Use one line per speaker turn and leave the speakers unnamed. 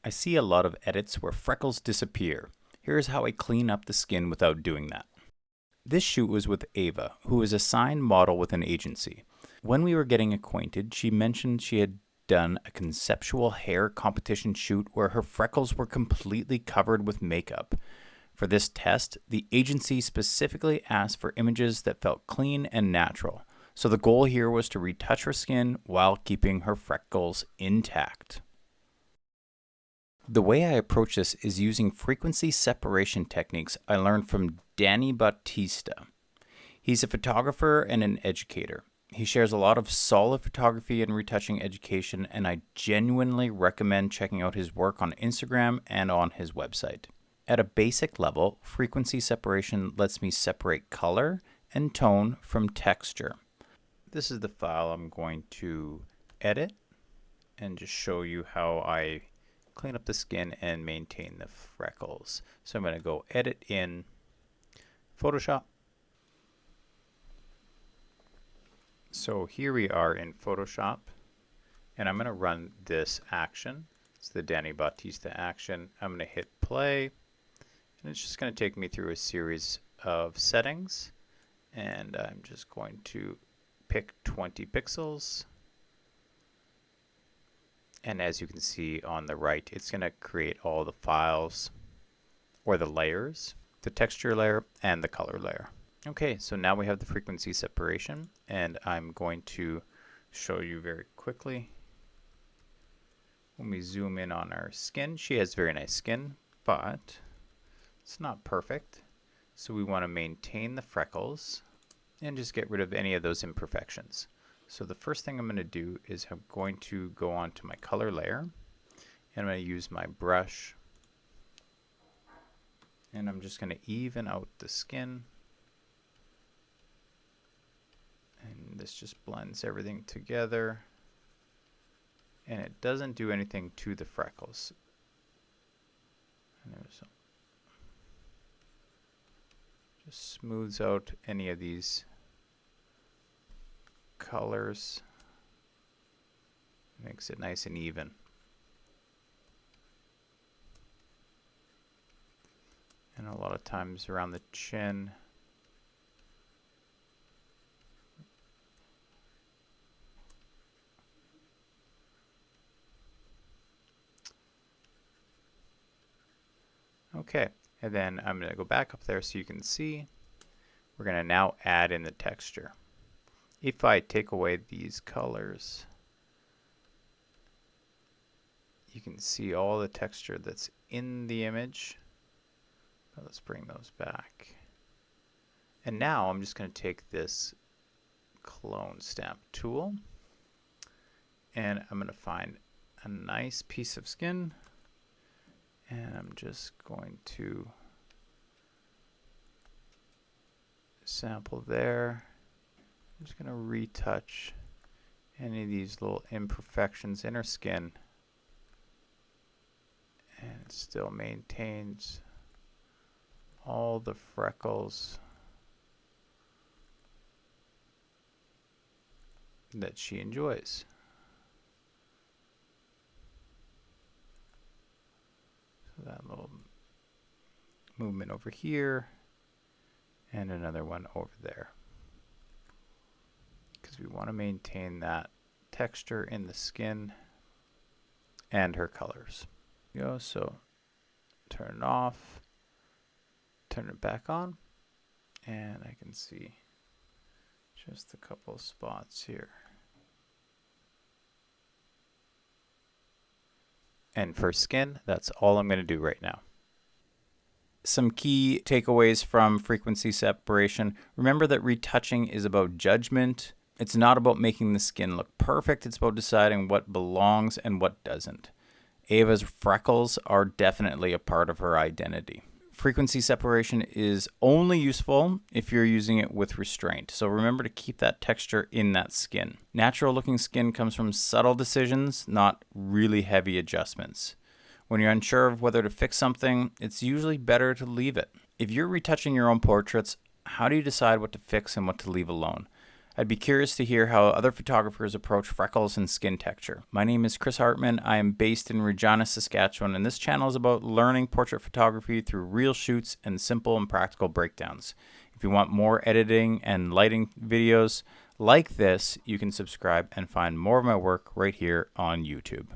I see a lot of edits where freckles disappear. Here's how I clean up the skin without doing that. This shoot was with Ava, who is a signed model with an agency. When we were getting acquainted, she mentioned she had done a conceptual hair competition shoot where her freckles were completely covered with makeup. For this test, the agency specifically asked for images that felt clean and natural. So the goal here was to retouch her skin while keeping her freckles intact. The way I approach this is using frequency separation techniques I learned from Danny Bautista. He's a photographer and an educator. He shares a lot of solid photography and retouching education, and I genuinely recommend checking out his work on Instagram and on his website. At a basic level, frequency separation lets me separate color and tone from texture. This is the file I'm going to edit and just show you how I clean up the skin and maintain the freckles. So I'm going to go edit in Photoshop. So here we are in Photoshop, and I'm going to run this action. It's the Danny Bautista action. I'm going to hit play, and it's just going to take me through a series of settings, and I'm just going to pick 20 pixels. And as you can see on the right, it's going to create all the files or the layers, the texture layer and the color layer. Okay, so now we have the frequency separation, and I'm going to show you very quickly. When we zoom in on our skin, she has very nice skin, but it's not perfect. So we want to maintain the freckles and just get rid of any of those imperfections. So the first thing I'm going to do is I'm going to go on to my color layer, and I'm going to use my brush, and I'm just going to even out the skin, and this just blends everything together, and it doesn't do anything to the freckles. And just smooths out any of these colors, makes it nice and even. And a lot of times around the chin. Okay, and then I'm going to go back up there so you can see. We're going to now add in the texture. If I take away these colors, you can see all the texture that's in the image. But let's bring those back. And now I'm just going to take this clone stamp tool, and I'm going to find a nice piece of skin, and I'm just going to sample there. I'm just going to retouch any of these little imperfections in her skin, and it still maintains all the freckles that she enjoys. So that little movement over here and another one over there, because we want to maintain that texture in the skin and her colors. So turn it off, turn it back on, and I can see just a couple of spots here. And for skin, that's all I'm going to do right now. Some key takeaways from frequency separation. Remember that retouching is about judgment. It's not about making the skin look perfect. It's about deciding what belongs and what doesn't. Ava's freckles are definitely a part of her identity. Frequency separation is only useful if you're using it with restraint. So remember to keep that texture in that skin. Natural looking skin comes from subtle decisions, not really heavy adjustments. When you're unsure of whether to fix something, it's usually better to leave it. If you're retouching your own portraits, how do you decide what to fix and what to leave alone? I'd be curious to hear how other photographers approach freckles and skin texture. My name is Chris Hartman. I am based in Regina, Saskatchewan, and this channel is about learning portrait photography through real shoots and simple and practical breakdowns. If you want more editing and lighting videos like this, you can subscribe and find more of my work right here on YouTube.